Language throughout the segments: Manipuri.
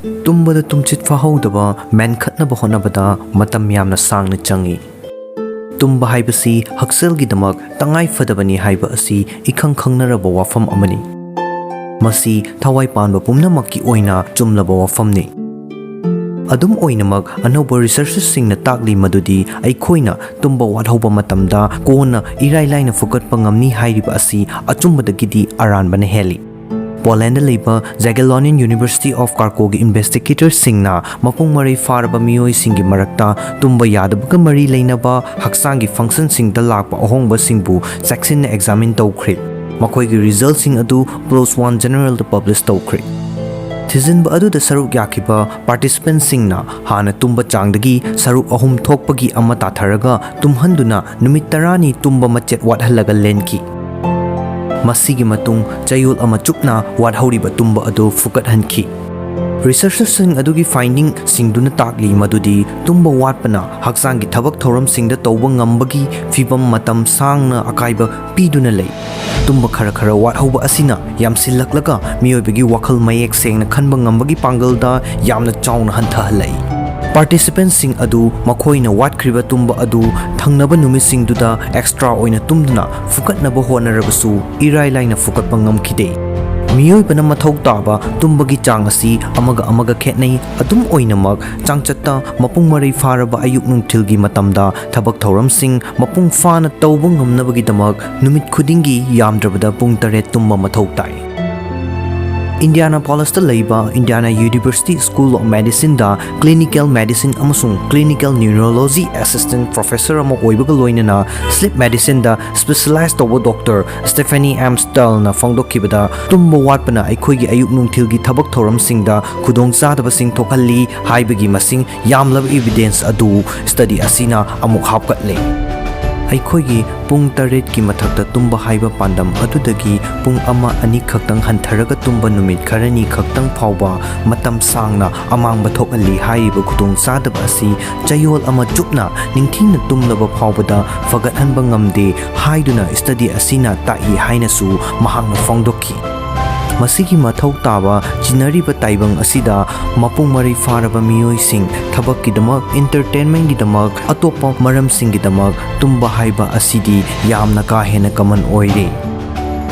ꯇꯨꯝꯕꯗ ꯇꯨꯝꯆꯤꯠ ꯐꯥꯍꯧꯗꯕ ꯃꯦꯟꯈꯠꯅꯕ ꯍꯣꯠꯅꯕꯗ ꯃꯇꯝ ꯌꯥꯝꯅ ꯁꯥꯡꯅ ꯆꯪꯏ꯫ ꯇꯨꯝꯕ ꯍꯥꯏꯕꯁꯤ ꯍꯛꯁꯦꯜꯒꯤꯗꯃꯛ ꯇꯉꯥꯏ ꯐꯗꯕꯅꯤ ꯍꯥꯏꯕ ꯑꯁꯤ ꯏꯈꯪ ꯈꯪꯅꯔꯕ ꯋꯥꯐꯝ ꯑꯃꯅꯤ꯫ ꯃꯁꯤ ꯊꯋꯥꯏ ꯄꯥꯟꯕ ꯄꯨꯝꯅꯃꯛꯀꯤ ꯑꯣꯏꯅ ꯆꯨꯝꯂꯕ ꯋꯥꯐꯝꯅꯤ꯫ ꯑꯗꯨꯝ ꯑꯣꯏꯅꯃꯛ ꯑꯅꯧꯕ ꯔꯤꯁꯔꯆꯔꯁꯤꯡꯅ ꯇꯥꯛꯂꯤ ꯃꯗꯨꯗꯤ ꯑꯩꯈꯣꯏꯅ ꯇꯨꯝꯕ ꯋꯥꯠꯍꯧꯕ ꯃꯇꯝꯗ ꯀꯣꯟꯅ ꯏꯔꯥꯏ ꯂꯥꯏꯅ ꯐꯨꯒꯠꯄ ꯉꯝꯅꯤ ꯍꯥꯏꯔꯤꯕ ꯑꯁꯤ ꯑꯆꯨꯝꯕꯗꯒꯤꯗꯤ ꯑꯔꯥꯟꯕꯅ ꯍꯦꯜꯂꯤ꯫ ꯄꯣꯂꯦꯟꯗ ꯂꯩꯕ ꯖꯦꯒꯦꯂꯣꯅꯤꯌꯟ ꯌꯨꯅꯤꯚꯔꯁꯤꯇꯤ ꯑꯣꯐ ꯀꯥꯔꯀꯣꯒꯤ ꯏꯟꯚꯦꯁꯇꯤꯒꯦꯇꯔꯁꯤꯡꯅ ꯃꯄꯨꯡ ꯃꯔꯩ ꯐꯥꯔꯕ ꯃꯤꯑꯣꯏꯁꯤꯡꯒꯤ ꯃꯔꯛꯇ ꯇꯨꯝꯕ ꯌꯥꯗꯕꯒ ꯃꯔꯤ ꯂꯩꯅꯕ ꯍꯛꯆꯥꯡꯒꯤ ꯐꯪꯁꯟꯁꯤꯡꯗ ꯂꯥꯛꯄ ꯑꯍꯣꯡꯕꯁꯤꯡꯕꯨ ꯆꯦꯛꯁꯤꯟꯅ ꯑꯦꯛꯖꯥꯃꯤꯟ ꯇꯧꯈ꯭ꯔꯦ꯫ ꯃꯈꯣꯏꯒꯤ ꯔꯤꯖꯜꯠꯁꯤꯡ ꯑꯗꯨ PLOS ONE ꯖꯔꯅꯦꯜꯗ ꯄꯕ꯭ꯂꯤꯁ ꯇꯧꯈ꯭ꯔꯦ꯫ ꯊꯤꯖꯤꯟꯕ ꯑꯗꯨꯗ ꯁꯔꯨꯛ ꯌꯥꯈꯤꯕ ꯄꯥꯔꯇꯤꯁꯤꯄꯦꯟꯠꯁꯤꯡꯅ ꯍꯥꯟꯅ ꯇꯨꯝꯕ ꯆꯥꯡꯗꯒꯤ ꯁꯔꯨꯛ 3 ꯊꯣꯛꯄꯒꯤ ꯑꯃ ꯇꯥꯊꯔꯒ ꯇꯨꯝꯍꯟꯗꯨꯅ ꯅꯨꯃꯤꯠ 10ꯅꯤ ꯇꯨꯝꯕ ꯃꯆꯦꯠ ꯋꯥꯠꯍꯜꯂꯒ ꯂꯦꯟꯈꯤ꯫ ꯃꯁꯤꯒꯤ ꯃꯇꯨꯡ ꯆꯌꯣꯜ ꯑꯃ ꯆꯨꯞꯅ ꯋꯥꯠꯍꯧꯔꯤꯕ ꯇꯨꯝꯕ ꯑꯗꯨ ꯐꯨꯀꯠꯍꯟꯈꯤ꯫ ꯔꯤꯁꯔꯆꯔꯁꯤꯡ ꯑꯗꯨꯒꯤ ꯐꯥꯏꯟꯗꯤꯡꯁꯤꯡꯗꯨꯅ ꯇꯥꯛꯂꯤ ꯃꯗꯨꯗꯤ ꯇꯨꯝꯕ ꯋꯥꯠꯄꯅ ꯍꯛꯆꯥꯡꯒꯤ ꯊꯕꯛ ꯊꯧꯔꯝꯁꯤꯡꯗ ꯇꯧꯕ ꯉꯝꯕꯒꯤ ꯐꯤꯚꯝ ꯃꯇꯝ ꯁꯥꯡꯅ ꯑꯀꯥꯏꯕ ꯄꯤꯗꯨꯅ ꯂꯩ꯫ ꯇꯨꯝꯕ ꯈꯔ ꯋꯥꯠꯍꯧꯕ ꯑꯁꯤꯅ ꯌꯥꯝꯁꯤꯜꯂꯛꯂꯒ ꯃꯤꯑꯣꯏꯕꯒꯤ ꯋꯥꯈꯜ ꯃꯌꯦꯛ ꯁꯦꯡꯅ ꯈꯟꯕ ꯉꯝꯕꯒꯤ ꯄꯥꯡꯒꯜꯗ ꯌꯥꯝꯅ ꯆꯥꯎꯅ ꯍꯟꯊꯍꯜꯂꯛꯏ꯫ ꯄꯥꯔꯇꯤꯁꯤꯄꯦꯟꯠꯁꯤꯡ ꯑꯗꯨ ꯃꯈꯣꯏꯅ ꯋꯥꯠꯈ꯭ꯔꯤꯕ ꯇꯨꯝꯕ ꯑꯗꯨ ꯊꯪꯅꯕ ꯅꯨꯃꯤꯠꯁꯤꯡꯗꯨꯗ ꯑꯦꯛꯁꯇ꯭ꯔꯥ ꯑꯣꯏꯅ ꯇꯨꯝꯗꯨꯅ ꯐꯨꯀꯠꯅꯕ ꯍꯣꯠꯅꯔꯕꯁꯨ ꯏꯔꯥꯏ ꯂꯥꯏꯅ ꯐꯨꯀꯠꯄ ꯉꯝꯈꯤꯗꯦ꯫ ꯃꯤꯑꯣꯏꯕꯅ ꯃꯊꯧ ꯇꯥꯕ ꯇꯨꯝꯕꯒꯤ ꯆꯥꯡ ꯑꯁꯤ ꯑꯃꯒ ꯈꯦꯠꯅꯩ꯫ ꯑꯗꯨꯝ ꯑꯣꯏꯅꯃꯛ ꯆꯥꯡꯆꯠꯇ ꯃꯄꯨꯡ ꯃꯔꯩ ꯐꯥꯔꯕ ꯑꯌꯨꯛ ꯅꯨꯡꯊꯤꯜꯒꯤ ꯃꯇꯝꯗ ꯊꯕꯛ ꯊꯧꯔꯝꯁꯤꯡ ꯃꯄꯨꯡ ꯐꯥꯅ ꯇꯧꯕ ꯉꯝꯅꯕꯒꯤꯗꯃꯛ ꯅꯨꯃꯤꯠ ꯈꯨꯗꯤꯡꯒꯤ ꯌꯥꯝꯗ꯭ꯔꯕꯗ ꯄꯨꯡ 8 ꯇꯨꯝꯕ ꯃꯊꯧ ꯇꯥꯏ꯫ ꯏꯟꯗꯤꯌꯥꯅꯥꯄꯣꯂꯤꯁꯇ ꯂꯩꯕ ꯏꯟꯗꯤꯌꯥꯅꯥ ꯌꯨꯅꯤꯚꯔꯁꯤꯇꯤ ꯁ꯭ꯀꯨꯜ ꯑꯣꯐ ꯃꯦꯗꯤꯁꯤꯟꯗ ꯀ꯭ꯂꯤꯅꯤꯀꯦꯜ ꯃꯦꯗꯤꯁꯤꯟ ꯑꯃꯁꯨꯡ ꯀ꯭ꯂꯤꯅꯤꯀꯦꯜ ꯅ꯭ꯌꯨꯔꯣꯂꯣꯖꯤ ꯑꯦꯁꯤꯁꯇꯦꯟꯠ ꯄ꯭ꯔꯣꯐꯦꯁꯔ ꯑꯃ ꯑꯣꯏꯕꯒ ꯂꯣꯏꯅꯅ ꯁ꯭ꯂꯤꯞ ꯃꯦꯗꯤꯁꯤꯟꯗ ꯁ꯭ꯄꯦꯁꯤꯑꯦꯂꯥꯏꯖ ꯇꯧꯕ ꯗꯣꯛꯇꯔ ꯁ꯭ꯇꯦꯐꯦꯅꯤ ꯑꯦꯝ ꯁ꯭ꯇꯦꯜꯅ ꯐꯣꯡꯗꯣꯛꯈꯤꯕꯗ ꯇꯨꯝꯕ ꯋꯥꯠꯄꯅ ꯑꯩꯈꯣꯏꯒꯤ ꯑꯌꯨꯛ ꯅꯨꯡꯊꯤꯜꯒꯤ ꯊꯕꯛ ꯊꯧꯔꯝꯁꯤꯡꯗ ꯈꯨꯗꯣꯡꯆꯥꯗꯕꯁꯤꯡ ꯊꯣꯛꯍꯜꯂꯤ ꯍꯥꯏꯕꯒꯤ ꯃꯁꯤꯡ ꯌꯥꯝꯂꯕ ꯏꯕꯤꯗꯦꯟꯁ ꯑꯗꯨ ꯁ꯭ꯇꯗꯤ ꯑꯁꯤꯅ ꯑꯃꯨꯛ ꯍꯥꯞꯀꯠꯂꯦ꯫ ꯑꯩꯈꯣꯏꯒꯤ ꯄꯨꯡ 8ꯀꯤ ꯃꯊꯛꯇ ꯇꯨꯝꯕ ꯍꯥꯏꯕ ꯄꯥꯟꯗꯝ ꯑꯗꯨꯗꯒꯤ ꯄꯨꯡ 1-2 ꯈꯛꯇꯪ ꯍꯟꯊꯔꯒ ꯇꯨꯝꯕ ꯅꯨꯃꯤꯠ ꯈꯔꯅꯤ ꯈꯛꯇꯪ ꯐꯥꯎꯕ ꯃꯇꯝ ꯁꯥꯡꯅ ꯑꯃꯥꯡꯕ ꯊꯣꯛꯍꯜꯂꯤ ꯍꯥꯏꯔꯤꯕ ꯈꯨꯗꯣꯡꯆꯥꯗꯕ ꯑꯁꯤ ꯆꯌꯣꯜ ꯑꯃ ꯆꯨꯞꯅ ꯅꯤꯡꯊꯤꯅ ꯇꯨꯝꯂꯕ ꯐꯥꯎꯕꯗ ꯐꯒꯠꯍꯟꯕ ꯉꯝꯗꯦ ꯍꯥꯏꯗꯨꯅ ꯁ꯭ꯇꯗꯤ ꯑꯁꯤꯅ ꯇꯥꯛꯏ ꯍꯥꯏꯅꯁꯨ ꯃꯍꯥꯛꯅ ꯐꯣꯡꯗꯣꯛꯈꯤ꯫ ꯃꯁꯤꯒꯤ ꯃꯊꯧ ꯇꯥꯕ ꯆꯤꯟꯅꯔꯤꯕ ꯇꯥꯏꯕꯪ ꯑꯁꯤꯗ ꯃꯄꯨꯡ ꯃꯔꯩ ꯐꯥꯔꯕ ꯃꯤꯑꯣꯏꯁꯤꯡ ꯊꯕꯛꯀꯤꯗꯃꯛ, ꯏꯟꯇꯔꯇꯦꯟꯃꯦꯟꯠꯒꯤꯗꯃꯛ, ꯑꯇꯣꯞꯄ ꯃꯔꯝꯁꯤꯡꯒꯤꯗꯃꯛ ꯇꯨꯝꯕ ꯍꯥꯏꯕ ꯑꯁꯤꯗꯤ ꯌꯥꯝꯅ ꯀꯥ ꯍꯦꯟꯅ ꯀꯃꯟ ꯑꯣꯏꯔꯦ꯫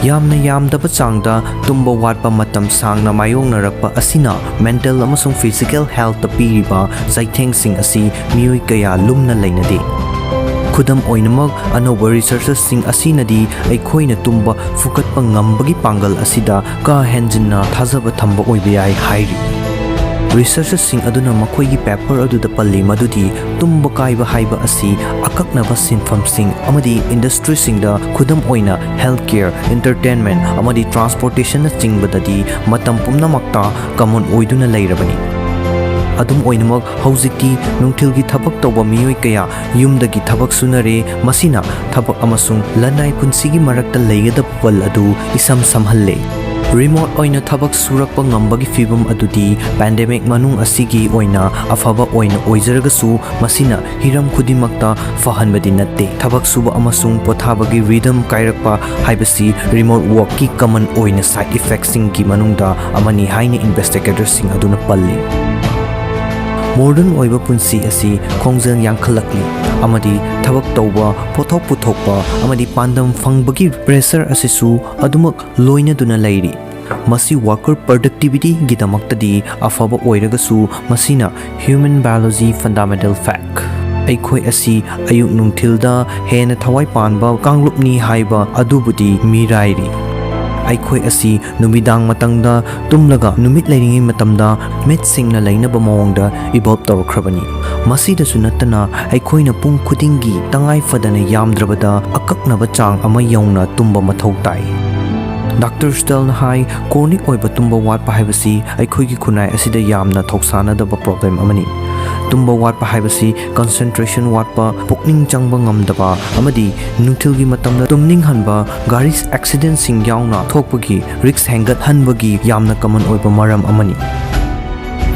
ꯌꯥꯝꯅ ꯌꯥꯝꯗꯕ ꯆꯥꯡꯗ ꯇꯨꯝꯕ ꯋꯥꯠꯄ ꯃꯇꯝ ꯁꯥꯡꯅ ꯃꯥꯌꯣꯛꯅꯔꯛꯄ ꯑꯁꯤꯅ ꯃꯦꯟꯇꯦꯜ ꯑꯃꯁꯨꯡ ꯐꯤꯖꯤꯀꯦꯜ ꯍꯦꯜꯊꯇ ꯄꯤꯔꯤꯕ ꯆꯩꯊꯦꯡꯁꯤꯡ ꯑꯁꯤ ꯃꯤꯑꯣꯏ ꯀꯌꯥ ꯂꯨꯝꯅ ꯂꯩꯅꯗꯦ꯫ ꯈꯨꯗꯝ ꯑꯣꯏꯅꯃꯛ ꯑꯅꯧꯕ ꯔꯤꯁꯔꯆꯔꯁꯤꯡ ꯑꯁꯤꯅꯗꯤ ꯑꯩꯈꯣꯏꯅ ꯇꯨꯝꯕ ꯐꯨꯀꯠꯄ ꯉꯝꯕꯒꯤ ꯄꯥꯡꯒꯜ ꯑꯁꯤꯗ ꯀꯥ ꯍꯦꯟꯖꯤꯟꯅ ꯊꯥꯖꯕ ꯊꯝꯕ ꯑꯣꯏꯕ ꯌꯥꯏ ꯍꯥꯏꯔꯤ꯫ ꯔꯤꯁꯔꯆꯔꯁꯤꯡ ꯑꯗꯨꯅ ꯃꯈꯣꯏꯒꯤ ꯄꯦꯄꯔ ꯑꯗꯨꯗ ꯄꯜꯂꯤ ꯃꯗꯨꯗꯤ ꯇꯨꯝꯕ ꯀꯥꯏꯕ ꯍꯥꯏꯕ ꯑꯁꯤ ꯑꯀꯛꯅꯕ ꯁꯤꯟꯐꯝꯁꯤꯡ ꯑꯃꯗꯤ ꯏꯟꯗꯁꯇ꯭ꯔꯤꯁꯤꯡꯗ ꯈꯨꯗꯝ ꯑꯣꯏꯅ ꯍꯦꯜꯊ ꯀꯦꯌꯔ, ꯏꯟꯇꯔꯇꯦꯟꯃꯦꯟꯠ ꯑꯃꯗꯤ ꯇ꯭ꯔꯥꯟꯁꯄꯣꯔꯇꯦꯁꯟꯅꯆꯤꯡꯕꯗꯗꯤ ꯃꯇꯝ ꯄꯨꯝꯅꯃꯛꯇ ꯀꯃꯟ ꯑꯣꯏꯗꯨꯅ ꯂꯩꯔꯕꯅꯤ꯫ ꯑꯗꯨꯝ ꯑꯣꯏꯅꯃꯛ ꯍꯧꯖꯤꯛꯇꯤ ꯅꯨꯡꯊꯤꯜꯒꯤ ꯊꯕꯛ ꯇꯧꯕ ꯃꯤꯑꯣꯏ ꯀꯌꯥ ꯌꯨꯝꯗꯒꯤ ꯊꯕꯛ ꯁꯨꯅꯔꯦ꯫ ꯃꯁꯤꯅ ꯊꯕꯛ ꯑꯃꯁꯨꯡ ꯂꯅꯥꯏ ꯄꯨꯟꯁꯤꯒꯤ ꯃꯔꯛꯇ ꯂꯩꯒꯗꯕ ꯋꯥꯜ ꯑꯗꯨ ꯏꯁꯝ ꯁꯝꯍꯜꯂꯦ꯫ ꯔꯤꯃꯣꯠ ꯑꯣꯏꯅ ꯊꯕꯛ ꯁꯨꯔꯛꯄ ꯉꯝꯕꯒꯤ ꯐꯤꯚꯝ ꯑꯗꯨꯗꯤ ꯄꯦꯟꯗꯦꯃꯤꯛ ꯃꯅꯨꯡ ꯑꯁꯤꯒꯤ ꯑꯣꯏꯅ ꯑꯐꯕ ꯑꯣꯏꯅ ꯑꯣꯏꯖꯔꯒꯁꯨ ꯃꯁꯤꯅ ꯍꯤꯔꯝ ꯈꯨꯗꯤꯡꯃꯛꯇ ꯐꯍꯟꯕꯗꯤ ꯅꯠꯇꯦ꯫ ꯊꯕꯛ ꯁꯨꯕ ꯑꯃꯁꯨꯡ ꯄꯣꯊꯥꯕꯒꯤ ꯔꯤꯗꯝ ꯀꯥꯏꯔꯛꯄ ꯍꯥꯏꯕꯁꯤ ꯔꯤꯃꯣꯠ ꯋꯥꯔꯛꯀꯤ ꯀꯃꯟ ꯑꯣꯏꯅ ꯁꯥꯏꯗ ꯏꯐꯦꯛꯠꯁꯤꯡꯒꯤ ꯃꯅꯨꯡꯗ ꯑꯃꯅꯤ ꯍꯥꯏꯅ ꯏꯟꯚꯦꯁꯇꯤꯒꯦꯇꯔꯁꯤꯡ ꯑꯗꯨꯅ ꯄꯜꯂꯤ꯫ ꯃꯣꯗꯔꯟ ꯑꯣꯏꯕ ꯄꯨꯟꯁꯤ ꯑꯁꯤ ꯈꯣꯡꯖꯦꯜ ꯌꯥꯡꯈꯠꯂꯛꯂꯤ ꯑꯃꯗꯤ ꯊꯕꯛ ꯇꯧꯕ, ꯄꯣꯠꯊꯣꯛ ꯄꯨꯊꯣꯛꯄ ꯑꯃꯗꯤ ꯄꯥꯟꯗꯝ ꯐꯪꯕꯒꯤ ꯄ꯭ꯔꯦꯁꯔ ꯑꯁꯤꯁꯨ ꯑꯗꯨꯃꯛ ꯂꯣꯏꯅꯗꯨꯅ ꯂꯩꯔꯤ꯫ ꯃꯁꯤ ꯋꯥꯔꯀꯔ ꯄ꯭ꯔꯗꯛꯇꯤꯚꯤꯇꯤꯒꯤꯗꯃꯛꯇꯗꯤ ꯑꯐꯕ ꯑꯣꯏꯔꯒꯁꯨ ꯃꯁꯤꯅ ꯍ꯭ꯌꯨꯃꯦꯟ ꯕꯥꯏꯑꯣꯂꯣꯖꯤ ꯐꯟꯗꯥꯃꯦꯟꯇꯦꯜ ꯐꯦꯛꯠ ꯑꯩꯈꯣꯏ ꯑꯁꯤ ꯑꯌꯨꯛ ꯅꯨꯡꯊꯤꯜꯗ ꯍꯦꯟꯅ ꯊꯋꯥꯏ ꯄꯥꯟꯕ ꯀꯥꯡꯂꯨꯞꯅꯤ ꯍꯥꯏꯕ ꯑꯗꯨꯕꯨꯗꯤ ꯃꯤꯔꯥꯏꯔꯤ꯫ ꯑꯩꯈꯣꯏ ꯑꯁꯤ ꯅꯨꯃꯤꯗꯥꯡ ꯃꯇꯝꯗ ꯇꯨꯝꯂꯒ ꯅꯨꯃꯤꯠ ꯂꯩꯔꯤꯉꯩ ꯃꯇꯝꯗ ꯃꯤꯠꯁꯤꯡꯅ ꯂꯩꯅꯕ ꯃꯑꯣꯡꯗ ꯏꯚꯣꯜꯕ ꯇꯧꯔꯛꯈ꯭ꯔꯕꯅꯤ꯫ ꯃꯁꯤꯗꯁꯨ ꯅꯠꯇꯅ ꯑꯩꯈꯣꯏꯅ ꯄꯨꯡ ꯈꯨꯗꯤꯡꯒꯤ ꯇꯉꯥꯏ ꯐꯗꯅ ꯌꯥꯝꯗ꯭ꯔꯕꯗ ꯑꯀꯛꯅꯕ ꯆꯥꯡ ꯑꯃ ꯌꯧꯅ ꯇꯨꯝꯕ ꯃꯊꯧ ꯇꯥꯏ꯫ ꯗꯥꯛꯇꯔ ꯁ꯭ꯇꯦꯜꯅ ꯍꯥꯏ ꯀ꯭ꯔꯣꯅꯤꯛ ꯑꯣꯏꯕ ꯇꯨꯝꯕ ꯋꯥꯠꯄ ꯍꯥꯏꯕꯁꯤ ꯑꯩꯈꯣꯏꯒꯤ ꯈꯨꯟꯅꯥꯏ ꯑꯁꯤꯗ ꯌꯥꯝꯅ ꯊꯧꯁꯥꯅꯗꯕ ꯄ꯭ꯔꯣꯕ꯭ꯂꯦꯝ ꯑꯃꯅꯤ꯫ ꯇꯨꯝꯕ ꯋꯥꯠꯄ ꯍꯥꯏꯕꯁꯤ ꯀꯟꯁꯦꯟꯇ꯭ꯔꯦꯁꯟ ꯋꯥꯠꯄ, ꯄꯨꯛꯅꯤꯡ ꯆꯪꯕ ꯉꯝꯗꯕ ꯑꯃꯗꯤ ꯅꯨꯡꯊꯤꯜꯒꯤ ꯃꯇꯝꯗ ꯇꯨꯝꯅꯤꯡꯍꯟꯕ ꯒꯥꯔꯤ ꯑꯦꯛꯁꯤꯗꯦꯟꯠꯁꯤꯡ ꯌꯥꯎꯅ ꯊꯣꯛꯄꯒꯤ ꯔꯤꯛꯁ ꯍꯦꯟꯒꯠꯍꯟꯕꯒꯤ ꯌꯥꯝꯅ ꯀꯃꯟ ꯑꯣꯏꯕ ꯃꯔꯝ ꯑꯃꯅꯤ꯫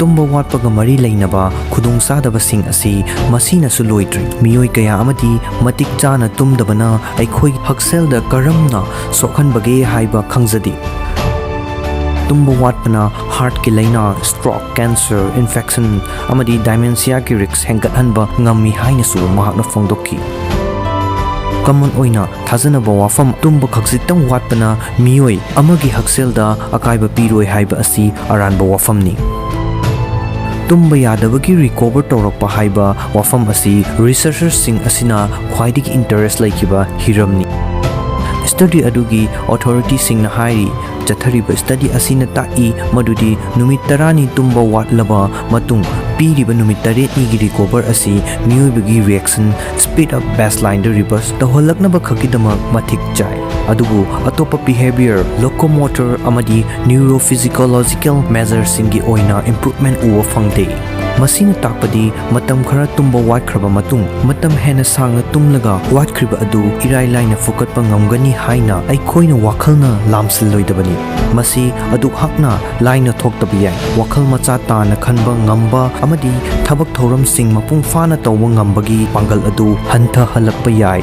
ꯇꯨꯝꯕ ꯋꯥꯠꯄꯒ ꯃꯔꯤ ꯂꯩꯅꯕ ꯈꯨꯗꯣꯡꯆꯥꯗꯕꯁꯤꯡ ꯑꯁꯤ ꯃꯁꯤꯅꯁꯨ ꯂꯣꯏꯗ꯭ꯔꯤ꯫ ꯃꯤꯑꯣꯏ ꯀꯌꯥ ꯑꯃꯗꯤ ꯃꯇꯤꯛ ꯆꯥꯅ ꯇꯨꯝꯗꯕꯅ ꯑꯩꯈꯣꯏꯒꯤ ꯍꯛꯁꯦꯜꯗ ꯀꯔꯝꯅ ꯁꯣꯛꯍꯟꯕꯒꯦ ꯍꯥꯏꯕ ꯈꯪꯖꯗꯦ꯫ ꯇꯨꯝꯕ ꯋꯥꯠꯄꯅ heart ki laina, stroke, cancer, infection amadi dementia ki risk hengathanba ngammi haina su mahakna phongdokki. Common oina thajanaba wafam tumba khaksitang watpana mioi amagi hakselda akaiba piroi haiba asi aranba wafamni. Tumba yadabagi recover tawrakpa haiba wafam asi researchers sing asina khwaidiki interest laikiba hiramni. Study adugi authority sing na hairi chathariba study asina ta'i madudi numit 10 tumba watlaba matung piriba numit 8 gi recover asi miyoibagi reaction speed up baseline the reverse taholaknaba khakidamak mathik chai. Adubu atopa behavior, locomotor amadi neurophysiological measures singi oina improvement uwa fangde. Masina takpadi matam khara tumba watkraba matung matam hena sangna tumlaga watkhriba adu irai laina fukatpa ngamgani haina aikhoina wakhalna lamsil loidabani. Masi adu hakna laina thoktabi yai wakhal macha tana khanba ngamba amadi thabak thoram sing mapung fana tawwa ngambagi pangal adu hantha halakpa yai.